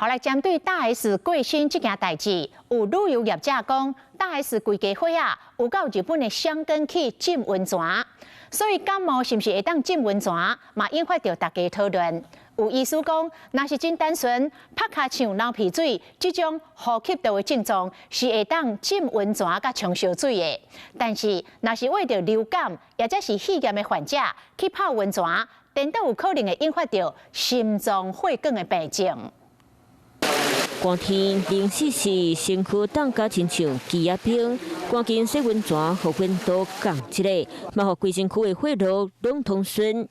后来针对大 S 过身这件代志，有旅游业者讲，大 S 规家伙有到日本的箱根去浸温泉，所以感冒是不是会当浸温泉，嘛引发到大家讨论。有医师讲，若是真单纯拍卡像流鼻水这种呼吸道的症状，是会当浸温泉甲冲烧水的。但是，若是为着流感，或者是肺炎的患者去泡温泉，颠倒有可能会引发到心脏血管的病症。寒天0°C时，身躯冻甲亲像鸡仔冰，赶紧洗温泉，互温度降一个，嘛互规身躯的血路拢通顺。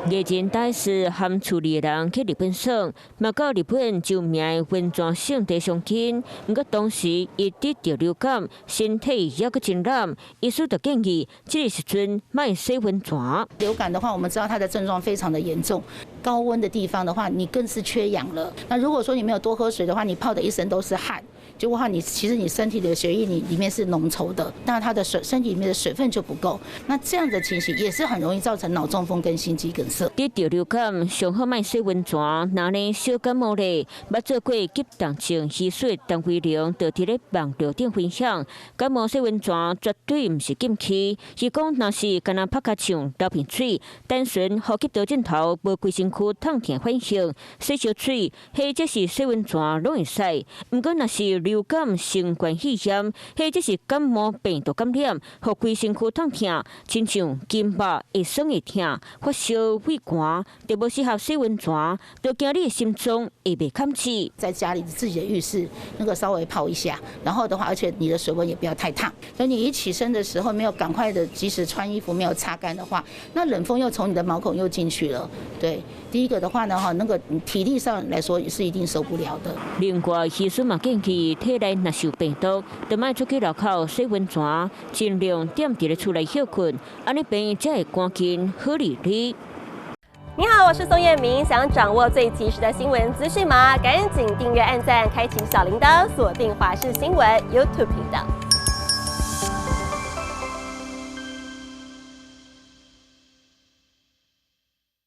艺人大 S 和处理的人去日本耍，嘛到日本就名的温泉圣地上近。不过当时伊得着流感，身体也阁真冷，医师就建议这个时阵莫洗温泉。流感的话，我们知道它的症状非常的严重，高温的地方的话，你更是缺氧了。那如果说你没有多喝水的话，你泡的一身都是汗。结果话，其实你身体的血液里面是浓稠的，那它的身体里面的水分就不够，那这样的情形也是很容易造成脑中风跟心肌梗塞。得着流感，上好莫洗温泉，若呢小感冒咧，捌做过急冻症吸水陈辉良就伫咧网络顶分享，感冒洗温泉绝对毋是禁区。伊讲若是干那拍卡像流鼻水，单纯呼吸道症头无规身躯痛痛反应，洗烧水，或者是洗温泉拢会使。毋过若是流感、新冠肺炎，或者是感冒病毒感染，互规身躯痛痛，亲像筋膜会酸会痛，发烧、胃寒，就无适合洗温泉，就惊你的心脏会被砍起。在家里自己的浴室那个稍微泡一下，然后的话，而且你的水温也不要太烫。所以你一起身的时候没有赶快的及时穿衣服，没有擦干的话，那冷风又从你的毛孔又进去了。对，第一个的话呢，那个体力上来说也是一定受不了的。另外，医生嘛建议体内若受病毒，就莫出去路口洗温泉，尽量踮伫咧厝内休困，安尼病才会赶紧好利利。你好，我是宋彦明。想掌握最及时的新闻资讯吗？赶紧订阅、按赞、开启小铃铛，锁定华视新闻 YouTube 频道。